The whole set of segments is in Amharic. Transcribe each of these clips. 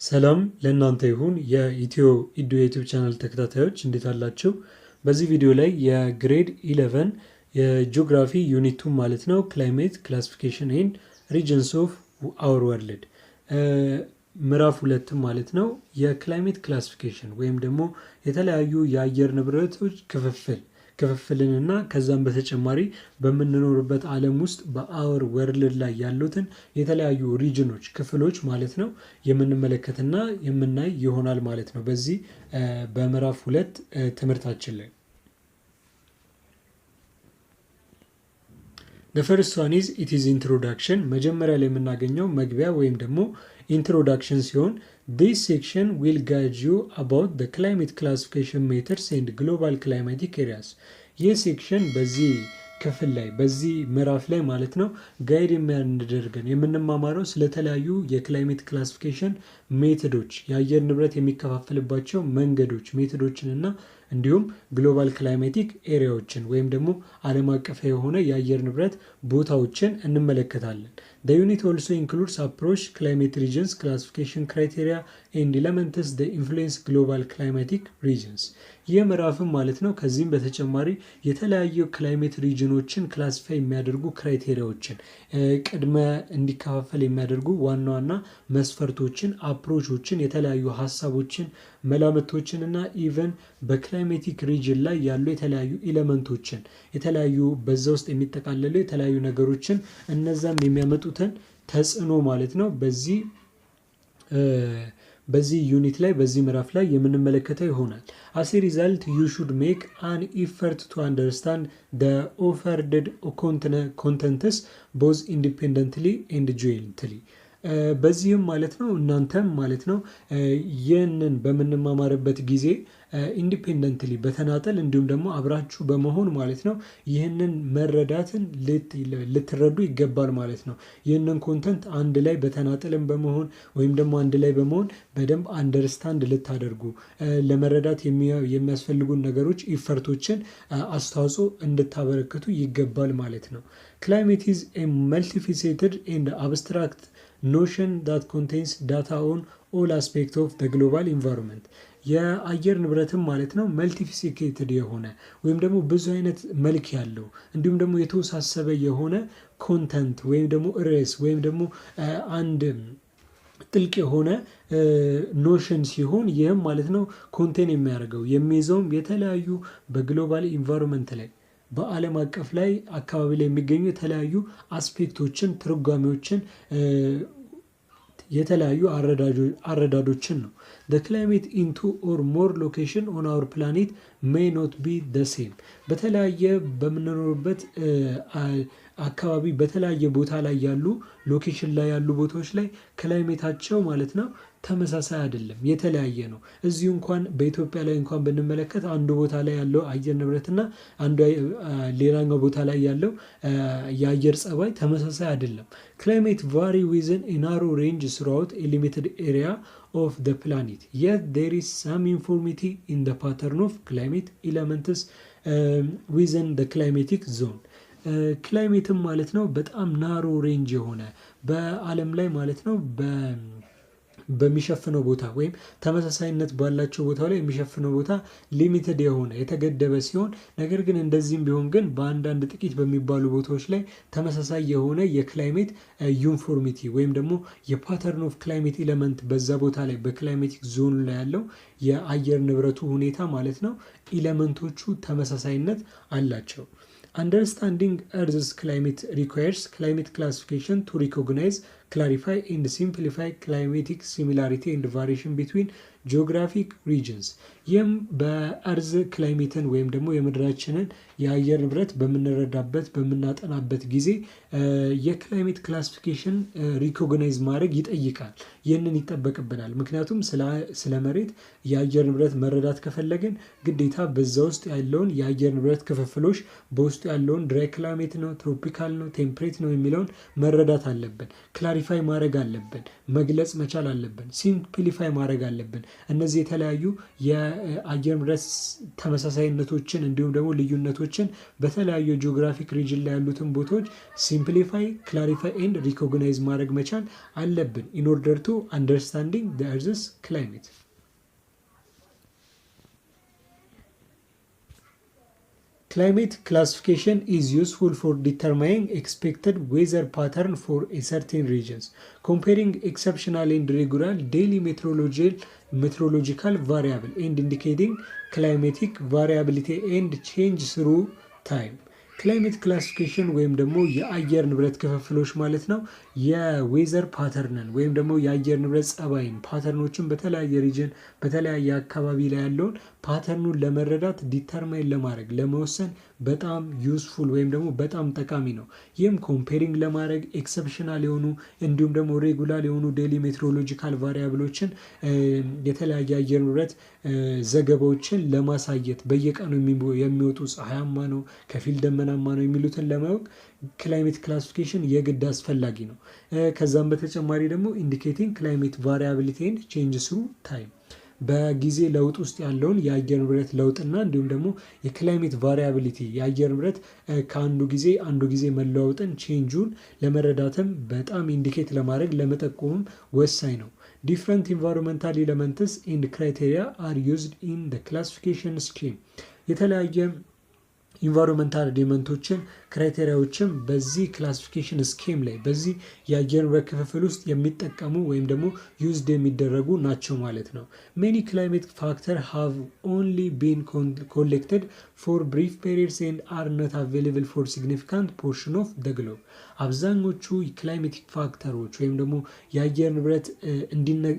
ሰላም ለእናንተ ይሁን የኢትዮ ኢዱ የዩቲዩብ ቻናል ተከታታዮች እንዴት አላችሁ? በዚህ ቪዲዮ ላይ የግሬድ 11 የጂኦግራፊ ዩኒት 2 ማለት ነው ክላይሜት ክላሲፊኬሽን ኤንድ ሪጅንስ ኦፍ አወር ወርልድ ምዕራፍ 2 ማለት ነው የክላይሜት ክላሲፊኬሽን ወይም ደግሞ የተለያዩ የአየር ንብረቶች ክፍፍልንና ከዛም በተጨማሪ በምንኖርበት ዓለም ውስጥ በአወር ወርልድ ላይ ያሉትን የተለያዩ ሪጅኖች ክፍሎች ማለት ነው የምንመለከትና የምናይ ይሆናል ማለት ነው በዚህ በምዕራፍ 2 ትምህርታችን ላይ። The first one is it is introduction መጀመሪያ ላይ የምናገኘው መግቢያ ወይም ደግሞ introduction ሲሆን this section will guide you about the climate classification methods and global climatic areas ይህ ሴክሽን በዚህ ክፍል ላይ በዚህ ምዕራፍ ላይ ማለት ነው ጋይድ የሚያደርገን የምንማማረው ስለተለያዩ የክላይሜት ክላሲፊኬሽን ሜቶዶች የአየር ንብረት የሚከፋፈልባቸው መንገዶች ሜቶዶችን እና እንዲሁም ግሎባል ክላይሜቲክ ኤሪያዎችን ወይም ደግሞ ዓለም አቀፍ የሆነ የአየር ንብረት ቦታዎችን እንመለከታለን። The unit also includes approach climate regions classification criteria and elements that influence global climatic regions ይህ ምዕራፍም ማለት ነው ከዚህም በተጨማሪ የተለያዩ ክላይሜት ሪጅኖችን ክላሲፋይ የሚያደርጉ ክራይቴሪያዎችን ቅድመ እንዲከፋፈል የሚያደርጉ ዋና ዋና መስፈርቶችን አፕሮቾችን የተለያዩ ሀሳቦችን መላምቶችን እና ኢቨን በክላይሜቲክ ሪጅን ላይ ያሉ የተለያዩ ኤሌመንቶችን የተለያዩ በዛ ውስጥ የሚጠቃለሉ የተለያዩ ነገሮችን እነዛም የሚያመጡትን ተጽዕኖ ማለት ነው በዚህ ዩኒት ላይ በዚህ ምዕራፍ ላይ የምንመለከተው ይሆናል። As a result, you should make an effort to understand the offered contents both independently and jointly. በዚህም ማለት ነው እናንተም ማለት ነው ይህንን በምንማማርበት ጊዜ ኢንዲፔንደንትሊ በተናጠል እንዲሁም ደግሞ አብራችሁ በመሆን ማለት ነው ይህንን መረዳትን ልትረዱ ይገባል ማለት ነው። ይህንን ኮንተንት አንድ ላይ በተናጠልም በመሆን ወይም ደግሞ አንድ ላይ በመሆን በደንብ አንደርስታንድ ልታደርጉ ለመረዳት የሚያስፈልጉን ነገሮች ኢፈርቶችን አስተዋጽኦ እንድታበረክቱ ይገባል ማለት ነው። Climate is a multifaceted and abstract notion that contains data on all aspects of the global environment. የአየር ንብረትም ማለት ነው መልቲፊሲኬትድ የሆነ ወይም ደግሞ ብዙ አይነት መልክ ያለው እንዲሁም ደግሞ የተወሳሰበ የሆነ ኮንተንት ወይም ደግሞ ርዕስ ወይም ደግሞ አንድ ጥልቅ የሆነ ኖሽን ሲሆን ይህም ማለት ነው ኮንቴን የሚያደርገው የሚይዘውም የተለያዩ በግሎባል ኢንቫይሮንመንት ላይ በዓለም አቀፍ ላይ አካባቢ ላይ የሚገኙ የተለያዩ አስፔክቶችን ትርጓሜዎችን የተለያዩ አረዳዶችን ነው። The climate in two or more location on our planet may not be the same በተለያየ በምንኖርበት አካባቢ በተለያየ ቦታ ላይ ያሉ ሎኬሽን ላይ ያሉ ቦታዎች ላይ ክላይሜታቸው ማለት ነው ተመሳሳይ አይደለም የተለያየ ነው። እዚሁ እንኳን በኢትዮጵያ ላይ እንኳን ብንመለከት አንዱ ቦታ ላይ ያለው አየር ንብረትና አንዱ ሌላኛው ቦታ ላይ ያለው የአየር ጸባይ ተመሳሳይ አይደለም። Climate vary within a narrow range throughout a limited area of the planet. Yet there is some uniformity in the pattern of climate elements within the climatic zone. ክላይሜትም ማለት ነው በጣም ናሮ ሬንጅ የሆነ በዓለም ላይ ማለት ነው በሚሸፍነው ቦታ ወይም ተመሳሳይነት ባላቸው ቦታ ላይ የሚሸፍነው ቦታ ሊሚትድ የሆነ የተገደበ ሲሆን ነገር ግን እንደዚህም ቢሆን ግን በአንዳንድ ጥቂት በሚባሉ ቦታዎች ላይ ተመሳሳይ የሆነ የክላይሜት ዩኒፎርሚቲ ወይም ደግሞ የፓተርን ኦፍ ክላይሜት ኤሌመንት በዛ ቦታ ላይ በክላይሜቲክ ዞን ላይ ያለው የአየር ንብረቱ ሁኔታ ማለት ነው ኤሌመንቶቹ ተመሳሳይነት አላቸው። Understanding Earth's climate requires climate classification to recognize, clarify and simplify climatic similarity and variation between geographic regions. ይህም በአርዝ ክላይሜትን ወይም ደግሞ የምድራችንን የአየር ንብረት በምንረዳበት በምናጠናበት ጊዜ የክላይሜት ክላሲፊኬሽን ሪኮግናይዝ ማድረግ ይጠይቃል። ይህንን ይጠበቅብናል። ምክንያቱም ስለ መሬት የአየር ንብረት መረዳት ከፈለግን ግዴታ በዛ ውስጥ ያለውን የአየር ንብረት ክፍፍሎች በውስጡ ያለውን ድራይ ክላይሜት ነው፣ ትሮፒካል ነው፣ ቴምፕሬት ነው የሚለውን መረዳት አለብን። ክላሪፋይ ማድረግ አለብን፣ መግለጽ መቻል አለብን፣ ሲምፕሊፋይ ማድረግ አለብን። እነዚህ የተለያዩ የአየር ንብረት ተመሳሳይነቶችን እንዲሁም ደግሞ ልዩነቶችን በተለያዩ ጂኦግራፊክ ሪጅን ላይ ያሉትን ቦታዎች ሲምፕሊፋይ፣ ክላሪፋይ ኤንድ ሪኮግናይዝ ማድረግ መቻል አለብን ኢን ኦርደር ቱ አንደርስታንዲንግ ዘ እርዝስ ክላይሜት። Climate classification is useful for determining expected weather pattern for a certain regions, comparing exceptional and regular daily meteorological variable and indicating climatic variability and change through time. ክላይሜት ክላሲፊኬሽን ወይም ደግሞ የአየር ንብረት ክፍፍሎች ማለት ነው የዌዘር ፓተርንን ወይም ደግሞ የአየር ንብረት ጸባይን ፓተርኖችን በተለያየ ሪጅን በተለያየ አካባቢ ላይ ያለውን ፓተርኑን ለመረዳት ዲተርማይን ለማድረግ ለመወሰን በጣም ዩስፉል ወይም ደግሞ በጣም ጠቃሚ ነው። ይህም ኮምፔሪንግ ለማድረግ ኤክሰፕሽናል የሆኑ እንዲሁም ደግሞ ሬጉላር የሆኑ ዴይሊ ሜትሮሎጂካል ቫሪያብሎችን የተለያየ አየር ንብረት ዘገባዎችን ለማሳየት በየቀኑ የሚወጡ ፀሐያማ ነው ከፊል ደመናማ ነው የሚሉትን ለማወቅ ክላይሜት ክላሲፊኬሽን የግድ አስፈላጊ ነው። ከዛም በተጨማሪ ደግሞ ኢንዲኬቲንግ ክላይሜት ቫሪያቢሊቲ ኤንድ ቼንጅ ስሩ ታይም በጊዜ ለውጥ ውስጥ ያለውን የአየር ንብረት ለውጥና እንዲሁም ደግሞ የክላይሜት ቫሪያቢሊቲ የአየር ንብረት ከአንዱ ጊዜ መለዋወጥን ቼንጁን ለመረዳትም በጣም ኢንዲኬት ለማድረግ ለመጠቆምም ወሳኝ ነው። ዲፍረንት ኢንቫይሮንመንታል ኤለመንትስ ኤንድ ክራይቴሪያ አር ዩዝድ ኢን ዘ ክላሲፊኬሽን ስኪም የተለያየ ኢንቫይሮንመንታል ኤለመንቶችን ክራይቴሪያዎችም በዚህ ክላሲፊኬሽን ስኪም ላይ በዚህ የአየር ንብረት ክፍፍል ውስጥ የሚጠቀሙ ወይም ደግሞ ዩዝድ የሚደረጉ ናቸው ማለት ነው። ሜኒ ክላይሜት ፋክተር ሃቭ ኦንሊ ቢን ኮሌክትድ ፎር ብሪፍ ፔሪድስ ኤንድ አር ኖት አቬይላብል ፎር ሲግኒፊካንት ፖርሽን ኦፍ ዘ ግሎብ አብዛኞቹ ክላይሜቲክ ፋክተሮች ወይም ደግሞ የአየር ንብረት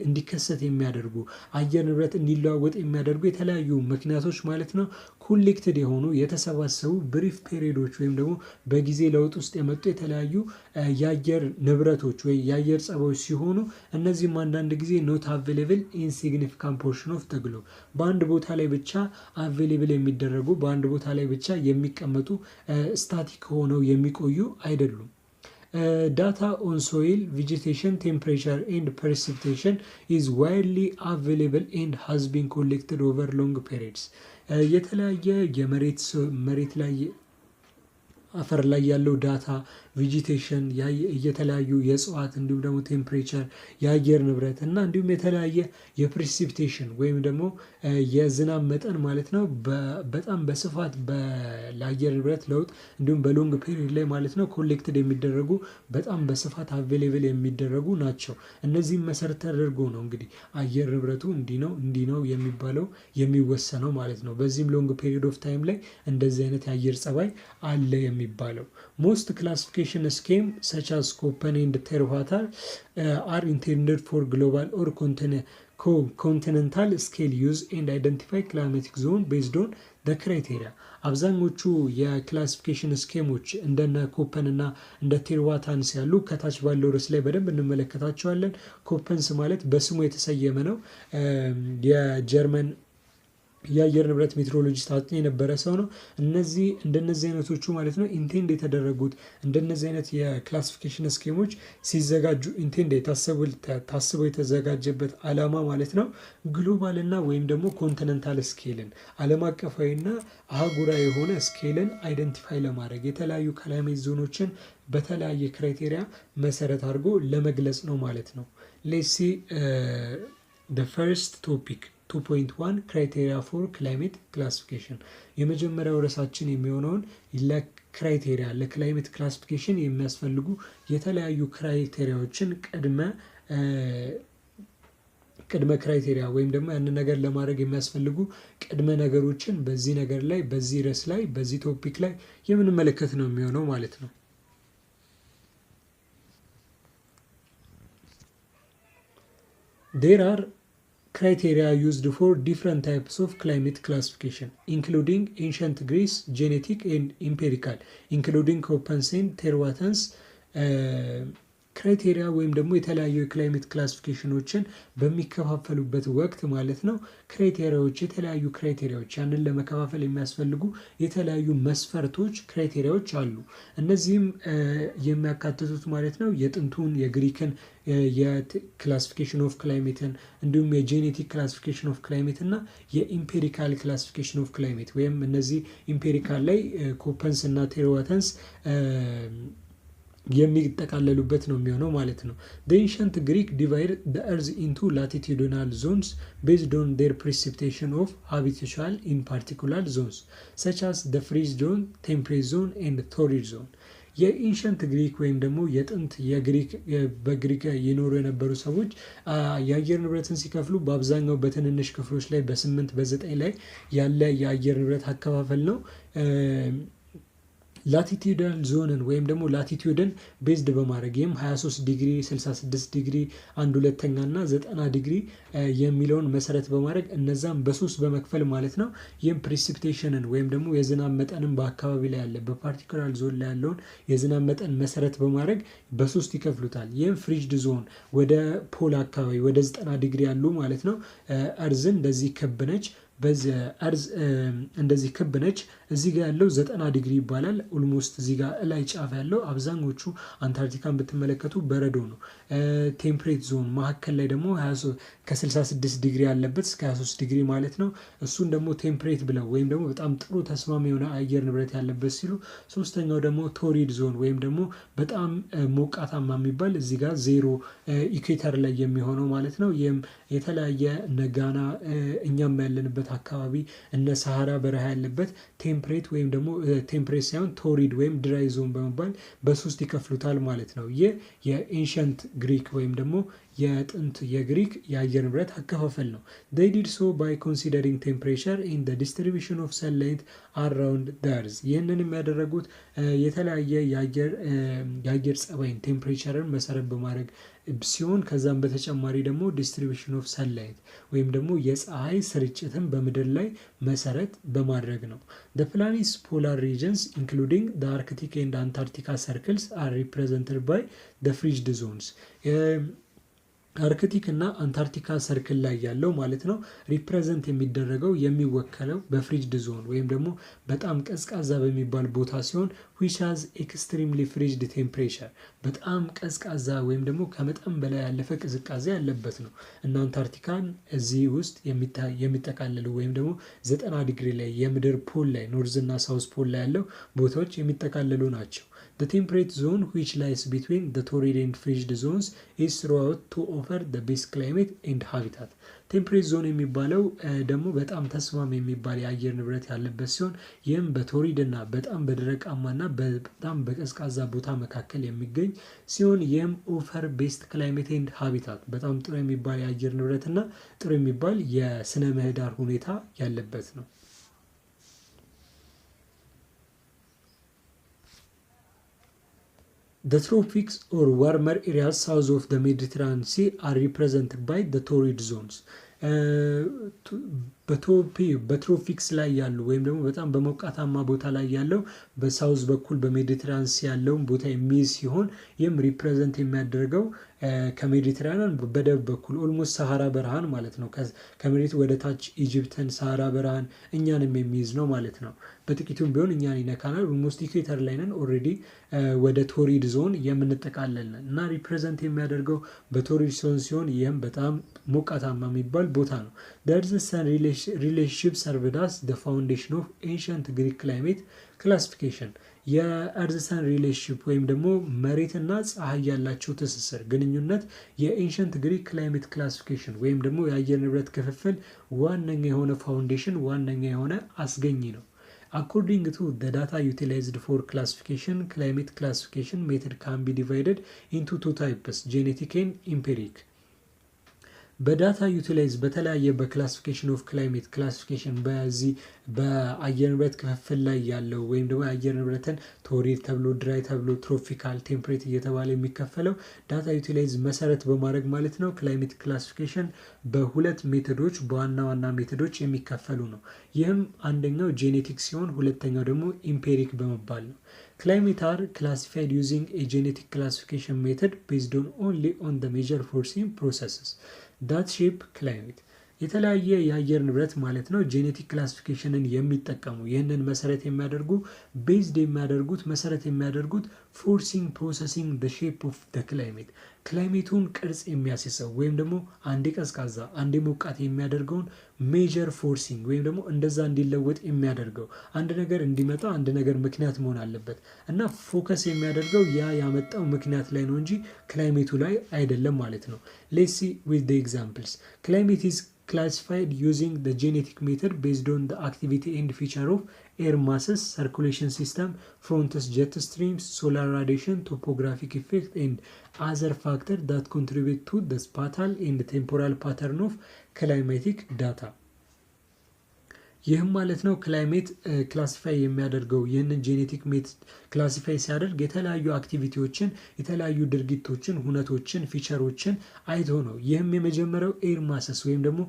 እንዲከሰት የሚያደርጉ አየር ንብረት እንዲለዋወጥ የሚያደርጉ የተለያዩ ምክንያቶች ማለት ነው ኮሌክትድ የሆኑ የተሰባሰቡ ብሪፍ ፔሪዶች ወይም ደግሞ በጊዜ ለውጥ ውስጥ የመጡ የተለያዩ የአየር ንብረቶች ወይ የአየር ጸባዮች ሲሆኑ እነዚህም አንዳንድ ጊዜ ኖት አቬይላብል ኢን ሲግኒፊካንት ፖርሽን ኦፍ ዘ ግሎብ በአንድ ቦታ ላይ ብቻ አቬይላብል የሚደረጉ በአንድ ቦታ ላይ ብቻ የሚቀመጡ ስታቲክ ሆነው የሚቆዩ አይደሉም። Data on soil, vegetation, temperature and precipitation is widely available and has been collected over long periods. የተለያየ መሬት ላይ አፈር ላይ ያለው ዳታ ቬጂቴሽን የተለያዩ የእጽዋት እንዲሁም ደግሞ ቴምፕሬቸር የአየር ንብረት እና እንዲሁም የተለያየ የፕሬሲፒቴሽን ወይም ደግሞ የዝናብ መጠን ማለት ነው በጣም በስፋት ለአየር ንብረት ለውጥ እንዲሁም በሎንግ ፔሪድ ላይ ማለት ነው ኮሌክትድ የሚደረጉ በጣም በስፋት አቬይላብል የሚደረጉ ናቸው። እነዚህም መሰረት ተደርጎ ነው እንግዲህ አየር ንብረቱ እንዲህ ነው የሚባለው የሚወሰነው ማለት ነው። በዚህም ሎንግ ፔሪድ ኦፍ ታይም ላይ እንደዚህ አይነት የአየር ጸባይ አለ የሚባለው። ሞስት ክላሲፊኬሽን scheme such as Köppen and TerraWater are intended for global or continental scale use and identify climatic zone based on the criteria. አብዛኞቹ የክላሲፊኬሽን ስኬሞች እንደነ ኮፐን እና እንደ ቴርዋታንስ ያሉ ከታች ባለው ርዕስ ላይ በደንብ እንመለከታቸዋለን። ኮፐንስ ማለት በስሙ የተሰየመ ነው። የጀርመን የአየር ንብረት ሜትሮሎጂስት አጥኚ የነበረ ሰው ነው። እንደነዚህ አይነቶቹ ማለት ነው ኢንቴንድ የተደረጉት እንደነዚህ አይነት የክላሲፊኬሽን ስኬሞች ሲዘጋጁ ኢንቴንድ ታስበው የተዘጋጀበት ዓላማ ማለት ነው ግሎባል እና ወይም ደግሞ ኮንቲኔንታል ስኬልን ዓለም አቀፋዊና አህጉራዊ የሆነ ስኬልን አይደንቲፋይ ለማድረግ የተለያዩ ክላይሜት ዞኖችን በተለያየ ክራይቴሪያ መሰረት አድርጎ ለመግለጽ ነው ማለት ነው። ሌትስ ሲ the first topic 2.1 ክራይቴሪያ ፎር ክላይሜት ክላሲፊኬሽን የመጀመሪያው ርዕሳችን የሚሆነውን ለክራይቴሪያ ለክላይሜት ክላሲፊኬሽን የሚያስፈልጉ የተለያዩ ክራይቴሪያዎችን ቅድመ ክራይቴሪያ ወይም ደግሞ ያንን ነገር ለማድረግ የሚያስፈልጉ ቅድመ ነገሮችን በዚህ ነገር ላይ በዚህ ርዕስ ላይ በዚህ ቶፒክ ላይ የምንመለከት ነው የሚሆነው ማለት ነው። There are criteria used for different types of climate classification, including ancient Greece, genetic and empirical, including Köppen and TerraWatan's ክራይቴሪያ ወይም ደግሞ የተለያዩ የክላይሜት ክላሲፊኬሽኖችን በሚከፋፈሉበት ወቅት ማለት ነው ክራይቴሪያዎች የተለያዩ ክራይቴሪያዎች ያንን ለመከፋፈል የሚያስፈልጉ የተለያዩ መስፈርቶች ክራይቴሪያዎች አሉ። እነዚህም የሚያካትቱት ማለት ነው የጥንቱን የግሪክን የክላሲፊኬሽን ኦፍ ክላይሜትን እንዲሁም የጄኔቲክ ክላሲፊኬሽን ኦፍ ክላይሜት እና የኢምፔሪካል ክላሲፊኬሽን ኦፍ ክላይሜት ወይም እነዚህ ኢምፔሪካል ላይ ኮፐንስ እና ቴሮዋተንስ የሚጠቃለሉበት ነው የሚሆነው ማለት ነው። the ancient Greek divided the earth into latitudinal zones based on their precipitation of habitual in particular zones such as the freeze zone, temperate zone and torrid zone. የኢንሸንት ግሪክ ወይም ደግሞ የጥንት የግሪክ በግሪክ የኖሩ የነበሩ ሰዎች የአየር ንብረትን ሲከፍሉ በአብዛኛው በትንንሽ ክፍሎች ላይ በ8 በ9 ላይ ያለ የአየር ንብረት አከፋፈል ነው። ላቲቲዩዳል ዞንን ወይም ደግሞ ላቲቲዩድን ቤዝድ በማድረግ ይህም 23 ዲግሪ 66 ዲግሪ 1/2 እና 90 ዲግሪ የሚለውን መሰረት በማድረግ እነዛም በሶስት በመክፈል ማለት ነው። ይህም ፕሪሲፒቴሽንን ወይም ደግሞ የዝናብ መጠንን በአካባቢ ላይ ያለ በፓርቲኩላር ዞን ላይ ያለውን የዝናብ መጠን መሰረት በማድረግ በሶስት ይከፍሉታል። ይህም ፍሪጅድ ዞን ወደ ፖል አካባቢ ወደ 90 ዲግሪ ያሉ ማለት ነው። እርዝን እንደዚህ ክብ ነች። በዚህ አርዝ እንደዚህ ክብ ነች። እዚህ ጋር ያለው 90 ዲግሪ ይባላል። ኦልሞስት እዚህ ጋር ላይ ጫፍ ያለው አብዛኞቹ አንታርክቲካን ብትመለከቱ በረዶ ነው። ቴምፕሬት ዞን መካከል ላይ ደግሞ ከ66 ዲግሪ ያለበት እስከ 23 ዲግሪ ማለት ነው። እሱን ደግሞ ቴምፕሬት ብለው ወይም ደግሞ በጣም ጥሩ ተስማሚ የሆነ አየር ንብረት ያለበት ሲሉ፣ ሶስተኛው ደግሞ ቶሪድ ዞን ወይም ደግሞ በጣም ሞቃታማ የሚባል እዚህ ጋር ዜሮ ኢኩዌተር ላይ የሚሆነው ማለት ነው። ይህም የተለያየ ነጋና እኛም ያለንበት አካባቢ እነ ሰሃራ በረሃ ያለበት ቴምፕሬት ወይም ደግሞ ቴምፕሬት ሳይሆን ቶሪድ ወይም ድራይ ዞን በመባል በሶስት ይከፍሉታል ማለት ነው። ይህ የኤንሸንት ግሪክ ወይም ደግሞ የጥንት የግሪክ የአየር ንብረት አከፋፈል ነው። they did so by considering temperature in the distribution of sunlight around the earth ይህንንም ያደረጉት የተለያየ የአየር ጸባይን ቴምፕሬቸርን መሰረት በማድረግ ሲሆን ከዛም በተጨማሪ ደግሞ ዲስትሪቢዩሽን ኦፍ ሰንላይት ወይም ደግሞ የፀሐይ ስርጭትን በምድር ላይ መሰረት በማድረግ ነው። the planet's polar regions including the Arctic and Antarctica circles are represented by the frigid zones አርክቲክ እና አንታርክቲካ ሰርክል ላይ ያለው ማለት ነው ሪፕሬዘንት የሚደረገው የሚወከለው በፍሪጅድ ዞን ወይም ደግሞ በጣም ቀዝቃዛ በሚባል ቦታ ሲሆን which has extremely frigid temperature በጣም ቀዝቃዛ ወይም ደግሞ ከመጠን በላይ ያለፈ ቅዝቃዜ ያለበት ነው። እና አንታርክቲካን እዚህ ውስጥ የሚጠቃለሉ ወይም ደግሞ 90 ዲግሪ ላይ የምድር ፖል ላይ ኖርዝ እና ሳውዝ ፖል ላይ ያለው ቦታዎች የሚጠቃለሉ ናቸው። The temperate zone which lies between the torrid and frigid zones is throughout to offer the best climate and habitat. ቴምፕሬት ዞን የሚባለው ደግሞ በጣም ተስማሚ የሚባል የአየር ንብረት ያለበት ሲሆን ይህም በቶሪድ እና በጣም በደረቃማና በጣም በቀዝቃዛ ቦታ መካከል የሚገኝ ሲሆን ይህም ኦፈር ቤስት ክላይሜት ኤንድ ሃቢታት በጣም ጥሩ የሚባል የአየር ንብረት እና ጥሩ የሚባል የስነ ምህዳር ሁኔታ ያለበት ነው። The tropics or warmer areas south of the Mediterranean Sea are represented by the torrid zones. በትሮፒክስ ላይ ያሉ ወይም ደግሞ በጣም በሞቃታማ ቦታ ላይ ያለው በሳውዝ በኩል በሜዲትራንስ ያለውን ቦታ የሚይዝ ሲሆን ይህም ሪፕሬዘንት የሚያደርገው ከሜዲትራኒያን በደቡብ በኩል ኦልሞስት ሰሃራ በረሃን ማለት ነው። ከመሬት ወደ ታች ኢጅፕትን ሰሃራ በረሃን እኛንም የሚይዝ ነው ማለት ነው። በጥቂቱም ቢሆን እኛን ይነካናል። ኦልሞስት ኢኩዌተር ላይ ነን ኦልሬዲ ወደ ቶሪድ ዞን የምንጠቃለል ነን እና ሪፕሬዘንት የሚያደርገው በቶሪድ ዞን ሲሆን ይህም በጣም ሞቃታማ የሚባል ቦታ ነው። there's a sun relationship served as the foundation of ancient Greek climate classification የእርዝ ሰን ሪሌሽንሺፕ ወይም ደግሞ መሬትና ፀሐይ ያላቸው ትስስር ግንኙነት የኤንሸንት ግሪክ ክላይሜት ክላሲፊኬሽን ወይም ደግሞ የአየር ንብረት ክፍፍል ዋነኛ የሆነ ፋውንዴሽን ዋነኛ የሆነ አስገኝ ነው። According to the data utilized for classification, climate classification method can be divided into two types, genetic and empiric. በዳታ ዩቲላይዝ በተለያየ በክላሲፊኬሽን ኦፍ ክላይሜት ክላሲፊኬሽን በዚህ በአየር ንብረት ክፍፍል ላይ ያለው ወይም ደግሞ የአየር ንብረትን ቶሪድ ተብሎ ድራይ ተብሎ ትሮፒካል ቴምፕሬት እየተባለ የሚከፈለው ዳታ ዩቲላይዝ መሰረት በማድረግ ማለት ነው። ክላይሜት ክላሲፊኬሽን በሁለት ሜቶዶች በዋና ዋና ሜቶዶች የሚከፈሉ ነው። ይህም አንደኛው ጄኔቲክ ሲሆን ሁለተኛው ደግሞ ኢምፔሪክ በመባል ነው። Climate are classified using a genetic classification method based on only on the major forcing processes that shape climate. የተለያየ የአየር ንብረት ማለት ነው ጄኔቲክ ክላሲፊኬሽንን የሚጠቀሙ ይህንን መሰረት የሚያደርጉ ቤዝድ የሚያደርጉት መሰረት የሚያደርጉት ፎርሲንግ ፕሮሰሲንግ the shape of the climate ክላይሜቱን ቅርጽ የሚያስይዘው ወይም ደግሞ አንዴ ቀዝቃዛ አንዴ ሞቃት የሚያደርገውን ሜጀር ፎርሲንግ ወይም ደግሞ እንደዛ እንዲለወጥ የሚያደርገው አንድ ነገር እንዲመጣ አንድ ነገር ምክንያት መሆን አለበት እና ፎከስ የሚያደርገው ያ ያመጣው ምክንያት ላይ ነው እንጂ ክላይሜቱ ላይ አይደለም ማለት ነው። Let's see with the examples. Climate is classified using the genetic method based on the activity and feature of air masses, circulation system, fronts, jet streams, solar radiation, topographic effect and other factors that contribute to the spatial and temporal pattern of climatic data. ይህም ማለት ነው ክላይሜት ክላሲፋይ የሚያደርገው ይህንን ጄኔቲክ ሜትድ ክላሲፋይ ሲያደርግ የተለያዩ አክቲቪቲዎችን የተለያዩ ድርጊቶችን ሁነቶችን ፊቸሮችን አይቶ ነው። ይህም የመጀመሪያው ኤር ማሰስ ወይም ደግሞ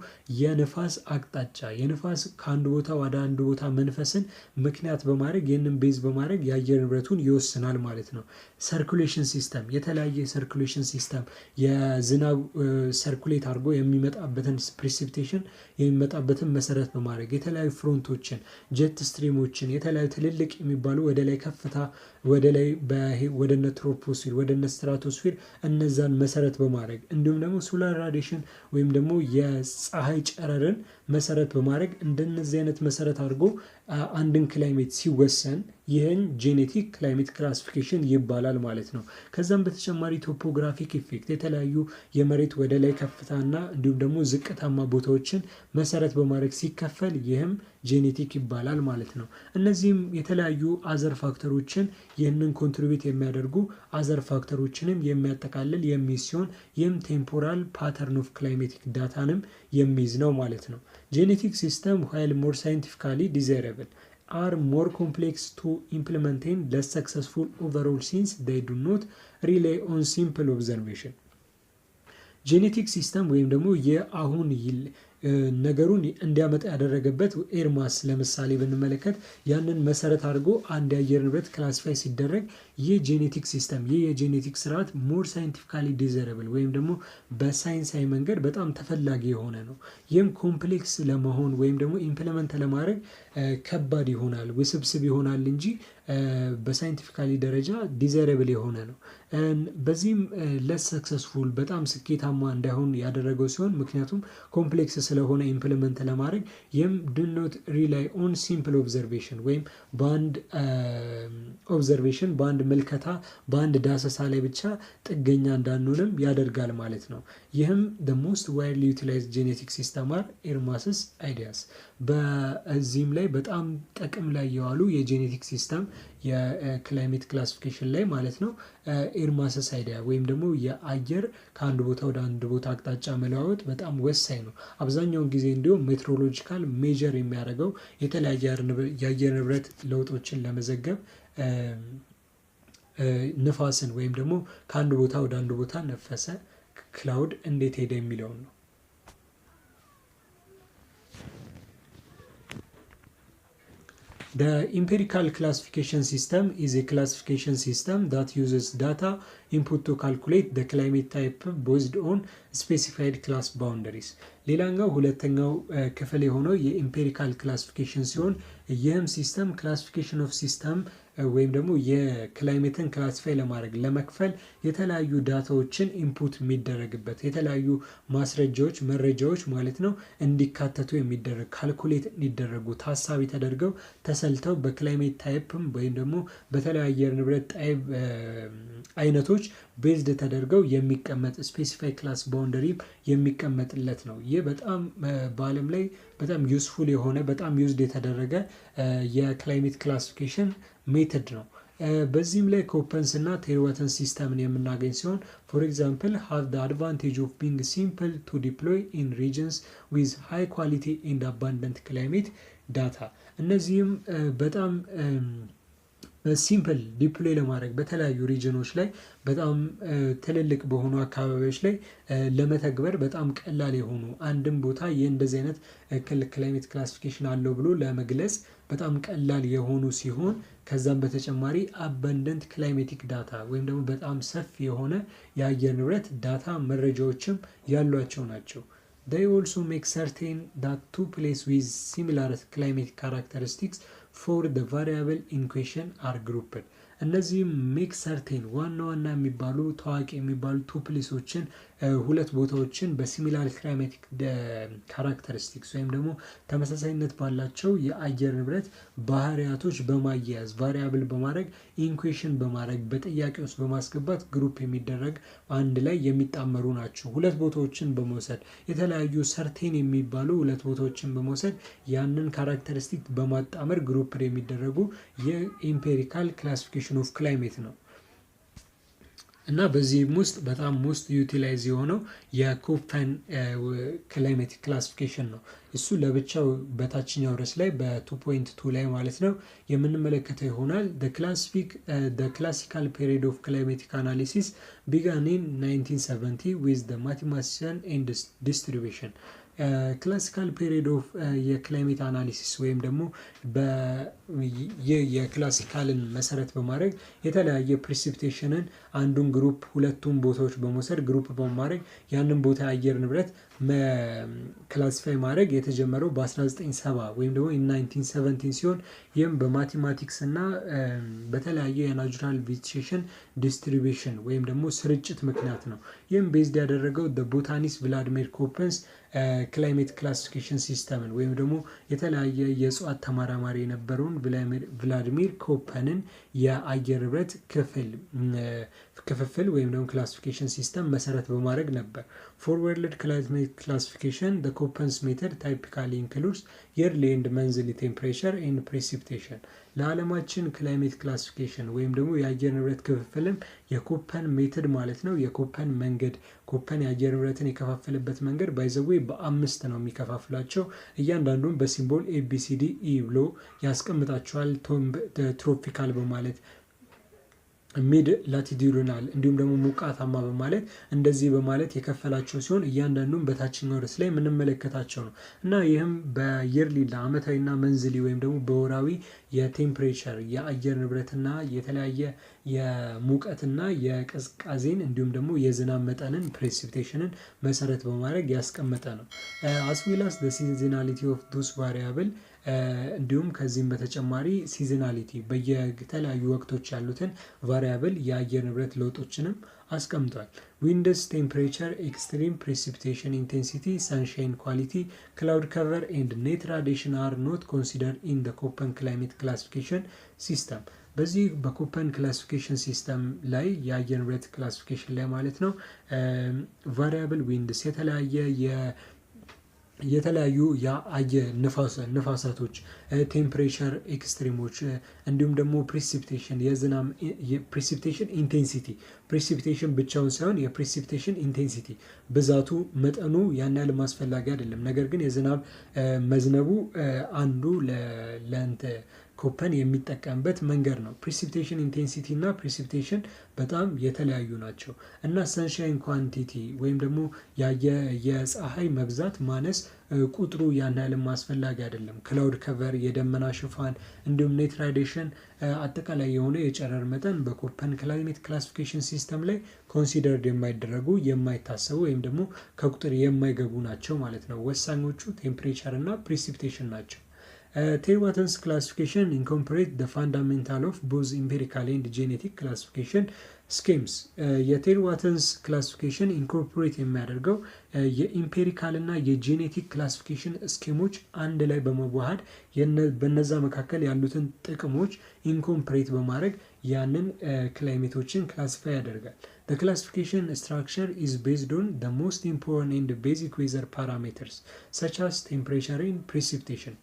የንፋስ አቅጣጫ የንፋስ ከአንድ ቦታ ወደ አንድ ቦታ መንፈስን ምክንያት በማድረግ ይህንን ቤዝ በማድረግ የአየር ንብረቱን ይወስናል ማለት ነው። ሰርኩሌሽን ሲስተም የተለያየ ሰርኩሌሽን ሲስተም የዝናብ ሰርኩሌት አድርጎ የሚመጣበትን ፕሪሲፒቴሽን የሚመጣበትን መሰረት በማድረግ የተለያዩ ፍሮንቶችን ጀት ስትሪሞችን የተለያዩ ትልልቅ የሚባሉ ወደ ላይ ከፍታ ወደ ላይ ወደ ትሮፖስፌር ወደ ስትራቶስፌር እነዛን መሰረት በማድረግ እንዲሁም ደግሞ ሶላር ራዲዬሽን ወይም ደግሞ የፀሐይ ጨረርን መሰረት በማድረግ እንደነዚህ አይነት መሰረት አድርጎ አንድን ክላይሜት ሲወሰን ይህን ጄኔቲክ ክላይሜት ክላሲፊኬሽን ይባላል ማለት ነው። ከዛም በተጨማሪ ቶፖግራፊክ ኢፌክት የተለያዩ የመሬት ወደ ላይ ከፍታና እንዲሁም ደግሞ ዝቅታማ ቦታዎችን መሰረት በማድረግ ሲከፈል ይህም ጄኔቲክ ይባላል ማለት ነው። እነዚህም የተለያዩ አዘር ፋክተሮችን ይህንን ኮንትሪቢዩት የሚያደርጉ አዘር ፋክተሮችንም የሚያጠቃልል የሚይዝ ሲሆን ይህም ቴምፖራል ፓተርን ኦፍ ክላይሜቲክ ዳታንም የሚይዝ ነው ማለት ነው። ጄኔቲክ ሲስተም while more scientifically desirable are more complex to implement and less successful overall since they do not rely on simple observation. ጄኔቲክ ሲስተም ወይም ደግሞ የአሁን ነገሩን እንዲያመጣ ያደረገበት ኤርማስ ለምሳሌ ብንመለከት ያንን መሰረት አድርጎ አንድ የአየር ንብረት ክላሲፋይ ሲደረግ ይህ ጄኔቲክ ሲስተም ይህ የጄኔቲክ ስርዓት ሞር ሳይንቲፊካሊ ዲዘረብል ወይም ደግሞ በሳይንሳዊ መንገድ በጣም ተፈላጊ የሆነ ነው። ይህም ኮምፕሌክስ ለመሆን ወይም ደግሞ ኢምፕሊመንት ለማድረግ ከባድ ይሆናል ውስብስብ ይሆናል እንጂ በሳይንቲፊካሊ ደረጃ ዲዘረብል የሆነ ነው። በዚህም ለስ ሰክሰስፉል በጣም ስኬታማ እንዳይሆን ያደረገው ሲሆን ምክንያቱም ኮምፕሌክስ ስለሆነ ኢምፕሊመንት ለማድረግ ይህም do not rely on simple observation ወይም በአንድ ኦብዘርቬሽን በአንድ መልከታ በአንድ ዳሰሳ ላይ ብቻ ጥገኛ እንዳንሆንም ያደርጋል ማለት ነው። ይህም the most widely utilized genetic system are air masses ideas በዚህም ላይ በጣም ጥቅም ላይ የዋሉ የጄኔቲክ ሲስተም የክላይሜት ክላሲፊኬሽን ላይ ማለት ነው ኤር ማሰስ አይዲያ ወይም ደግሞ የአየር ከአንድ ቦታ ወደ አንድ ቦታ አቅጣጫ መለዋወጥ በጣም ወሳኝ ነው። አብዛኛውን ጊዜ እንዲሁም ሜትሮሎጂካል ሜጀር የሚያደርገው የተለያየ የአየር ንብረት ለውጦችን ለመዘገብ ንፋስን ወይም ደግሞ ከአንድ ቦታ ወደ አንድ ቦታ ነፈሰ ክላውድ እንዴት ሄደ የሚለውን ነው። The empirical classification system is a classification system that uses data input to calculate the climate type based on specified class boundaries. ሌላኛው ሁለተኛው ክፍል የሆነው የኢምፔሪካል ክላሲፊኬሽን ሲሆን ይህም ሲስተም ክላሲፊኬሽን ኦፍ ሲስተም ወይም ደግሞ የክላይሜትን ክላሲፋይ ለማድረግ ለመክፈል የተለያዩ ዳታዎችን ኢንፑት የሚደረግበት የተለያዩ ማስረጃዎች መረጃዎች ማለት ነው እንዲካተቱ የሚደረግ ካልኩሌት እንዲደረጉ ታሳቢ ተደርገው ተሰልተው በክላይሜት ታይፕም ወይም ደግሞ በተለያየ ንብረት ታይፕ አይነቶች ቤዝድ ተደርገው የሚቀመጥ ስፔሲፋይ ክላስ ባውንደሪ የሚቀመጥለት ነው። ይህ በጣም በዓለም ላይ በጣም ዩስፉል የሆነ በጣም ዩዝድ የተደረገ የክላይሜት ክላሲፊኬሽን ሜተድ ነው። በዚህም ላይ ኮፐንስ እና ቴርዋተንስ ሲስተምን የምናገኝ ሲሆን ፎር ኤግዛምፕል ሃቭ ዘ አድቫንቴጅ ኦፍ ቢንግ ሲምፕል ቱ ዲፕሎይ ኢን ሪጅንስ ዊዝ ሃይ ኳሊቲ ኤንድ አባንደንት ክላይሜት ዳታ። እነዚህም በጣም ሲምፕል ዲፕሎይ ለማድረግ በተለያዩ ሪጅኖች ላይ በጣም ትልልቅ በሆኑ አካባቢዎች ላይ ለመተግበር በጣም ቀላል የሆኑ አንድም ቦታ የእንደዚህ አይነት ክላይሜት ክላሲፊኬሽን አለው ብሎ ለመግለጽ በጣም ቀላል የሆኑ ሲሆን ከዛም በተጨማሪ አባንደንት ክላይሜቲክ ዳታ ወይም ደግሞ በጣም ሰፊ የሆነ የአየር ንብረት ዳታ መረጃዎችም ያሏቸው ናቸው። They also make certain that two places with similar climatic characteristics for the variable in question are grouped. እነዚህም ሜክ ሰርቴን ዋና ዋና የሚባሉ ታዋቂ የሚባሉ ቱ ፕሌሶችን ሁለት ቦታዎችን በሲሚላር ክላይሜቲክ ካራክተሪስቲክስ ወይም ደግሞ ተመሳሳይነት ባላቸው የአየር ንብረት ባህሪያቶች በማያያዝ ቫሪያብል በማድረግ ኢንኩዌሽን በማድረግ በጥያቄ ውስጥ በማስገባት ግሩፕ የሚደረግ አንድ ላይ የሚጣመሩ ናቸው። ሁለት ቦታዎችን በመውሰድ የተለያዩ ሰርቴን የሚባሉ ሁለት ቦታዎችን በመውሰድ ያንን ካራክተሪስቲክ በማጣመር ግሩፕ የሚደረጉ የኢምፔሪካል ክላሲፊኬሽን ኦፍ ክላይሜት ነው። እና በዚህም ውስጥ በጣም ሞስት ዩቲላይዝ የሆነው የኮፐን ክላይሜቲክ ክላሲፊኬሽን ነው። እሱ ለብቻው በታችኛው ርዕስ ላይ በ2.2 ላይ ማለት ነው የምንመለከተው ይሆናል። the classical period of climatic analysis began in 1970 with the mathematician and distribution. ክላሲካል ፔሪድ ኦፍ የክላይሜት አናሊሲስ ወይም ደግሞ የክላሲካልን መሰረት በማድረግ የተለያየ ፕሪሲፒቴሽንን አንዱን ግሩፕ ሁለቱም ቦታዎች በመውሰድ ግሩፕ በማድረግ ያንን ቦታ የአየር ንብረት ክላሲፋይ ማድረግ የተጀመረው በ1970 ወይም ደግሞ 1917 ሲሆን ይህም በማቴማቲክስ እና በተለያየ የናቹራል ቬጂቴሽን ዲስትሪቢዩሽን ወይም ደግሞ ስርጭት ምክንያት ነው። ይህም ቤዝድ ያደረገው ቦታኒስት ቭላድሚር ኮፐንስ ክላይሜት ክላሲፊኬሽን ሲስተምን ወይም ደግሞ የተለያየ የእጽዋት ተመራማሪ የነበረውን ቭላድሚር ኮፐንን የአየር ንብረት ክፍፍል ወይም ደግሞ ክላሲፊኬሽን ሲስተም መሰረት በማድረግ ነበር። For world climate classification, the Köppens method typically includes yearly and monthly temperature and precipitation. ለዓለማችን ክላይሜት ክላሲፊኬሽን ወይም ደግሞ የአየር ንብረት ክፍፍልም የኮፐን ሜተድ ማለት ነው። የኮፐን መንገድ ኮፐን የአየር ንብረትን የከፋፈለበት መንገድ ባይዘዌ በአምስት ነው የሚከፋፍላቸው። እያንዳንዱን በሲምቦል ኤቢሲዲ ኢ ብሎ ያስቀምጣቸዋል። ትሮፒካል በማለት ሚድ ላቲዲዩናል እንዲሁም ደግሞ ሞቃታማ በማለት እንደዚህ በማለት የከፈላቸው ሲሆን እያንዳንዱን በታችኛው ርዕስ ላይ የምንመለከታቸው ነው። እና ይህም በየርሊ ለአመታዊና መንዝሊ ወይም ደግሞ በወራዊ የቴምፕሬቸር የአየር ንብረትና የተለያየ የሙቀትና የቅዝቃዜን እንዲሁም ደግሞ የዝናብ መጠንን ፕሬሲፒቴሽንን መሰረት በማድረግ ያስቀመጠ ነው። as well as the seasonality of those variable እንዲሁም ከዚህም በተጨማሪ ሲዝናሊቲ በየተለያዩ ወቅቶች ያሉትን ቫሪያብል የአየር ንብረት ለውጦችንም አስቀምጧል። ዊንድስ ቴምፕሬቸር ኤክስትሪም ፕሬሲፒቴሽን ኢንቴንሲቲ ሰንሻይን ኳሊቲ ክላውድ ከቨር ኤንድ ኔት ራዲሽን አር ኖት ኮንሲደር ኢን ዘ ኮፐን ክላይሜት ክላሲፊኬሽን ሲስተም። በዚህ በኮፐን ክላሲፊኬሽን ሲስተም ላይ የአየር ንብረት ክላሲፊኬሽን ላይ ማለት ነው ቫሪያብል ዊንድስ የተለያዩ የአየር ንፋሳቶች ቴምፕሬቸር ኤክስትሪሞች እንዲሁም ደግሞ ፕሪሲፒቴሽን የዝናብ ፕሪሲፒቴሽን ኢንቴንሲቲ ፕሪሲፒቴሽን ብቻውን ሳይሆን የፕሪሲፒቴሽን ኢንቴንሲቲ ብዛቱ መጠኑ ያን ያህል ማስፈላጊ አይደለም። ነገር ግን የዝናብ መዝነቡ አንዱ ለእንተ ኮፐን የሚጠቀምበት መንገድ ነው። ፕሪሲፒቴሽን ኢንቴንሲቲ እና ፕሪሲፒቴሽን በጣም የተለያዩ ናቸው እና ሰንሻይን ኳንቲቲ ወይም ደግሞ የፀሐይ መብዛት ማነስ ቁጥሩ ያን ያህል አስፈላጊ አይደለም። ክላውድ ከቨር የደመና ሽፋን እንዲሁም ኔት ራዲሽን አጠቃላይ የሆነ የጨረር መጠን በኮፐን ክላይሜት ክላሲፊኬሽን ሲስተም ላይ ኮንሲደርድ የማይደረጉ የማይታሰቡ ወይም ደግሞ ከቁጥር የማይገቡ ናቸው ማለት ነው። ወሳኞቹ ቴምፕሬቸር እና ፕሪሲፒቴሽን ናቸው። ቴርዋተንስ ክላሲፊኬሽን ኢንኮምፕሬት the fundamental of both empirical and genetic classification schemes። የቴርዋተንስ ክላሲፊኬሽን ኢንኮርፖሬት የሚያደርገው የኢምፔሪካል እና የጄኔቲክ ክላሲፊኬሽን ስኬሞች አንድ ላይ በመዋሃድ በነዛ መካከል ያሉትን ጥቅሞች ኢንኮምፕሬት በማድረግ ያንን ክላይሜቶችን ክላሲፋይ ያደርጋል። The classification structure is based on the most important and basic weather parameters such as temperature and precipitation።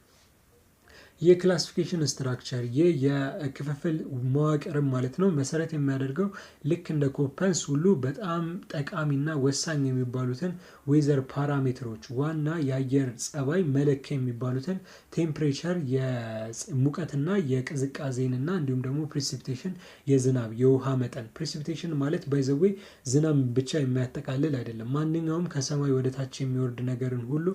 የክላሲፊኬሽን ስትራክቸር ይህ የክፍፍል መዋቅርም ማለት ነው መሰረት የሚያደርገው ልክ እንደ ኮፐንስ ሁሉ በጣም ጠቃሚና ወሳኝ የሚባሉትን ዌዘር ፓራሜትሮች ዋና የአየር ጸባይ መለኪያ የሚባሉትን ቴምፕሬቸር የሙቀትና የቅዝቃዜንና እንዲሁም ደግሞ ፕሪሲፒቴሽን የዝናብ የውሃ መጠን ፕሪሲፒቴሽን ማለት ባይ ዘ ዌይ ዝናብ ብቻ የሚያጠቃልል አይደለም። ማንኛውም ከሰማይ ወደ ታች የሚወርድ ነገርን ሁሉ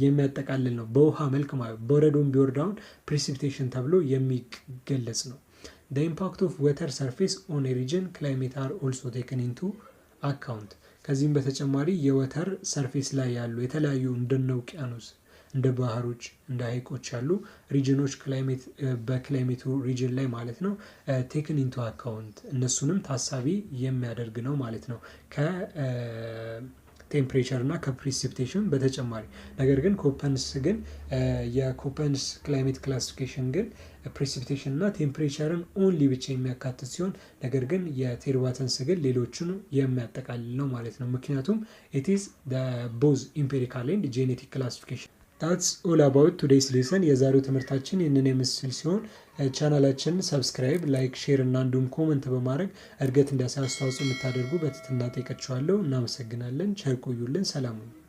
የሚያጠቃልል ነው። በውሃ መልክ ማለት በረዶም ቢወርድ አሁን precipitation ተብሎ የሚገለጽ ነው። the impact of water surface on a region climate are also taken into account ከዚህም በተጨማሪ የወተር ሰርፌስ ላይ ያሉ የተለያዩ እንደነ ውቅያኖስ እንደ ባህሮች እንደ ሀይቆች ያሉ ሪጅኖች ክላይሜት በክላይሜቱ ሪጅን ላይ ማለት ነው taken into account እነሱንም ታሳቢ የሚያደርግ ነው ማለት ነው ቴምፕሬቸር እና ከፕሪሲፒቴሽን በተጨማሪ። ነገር ግን ኮፐንስ ግን የኮፐንስ ክላይሜት ክላሲፊኬሽን ግን ፕሪሲፒቴሽን እና ቴምፕሬቸርን ኦንሊ ብቻ የሚያካትት ሲሆን ነገር ግን የቴርባተንስ ግን ሌሎቹን የሚያጠቃልል ነው ማለት ነው። ምክንያቱም it is the both empirical and genetic classification that's all about today's lesson። የዛሬው ትምህርታችን ይህንን የምስል ሲሆን ቻናላችንን ሰብስክራይብ ላይክ ሼር እና እንዲሁም ኮመንት በማድረግ እድገት እንዲያሳይ አስተዋጽኦ የምታደርጉ በትህትና ጠይቃችኋለሁ። እናመሰግናለን። ቸር ቆዩልን። ሰላም ሁኑ።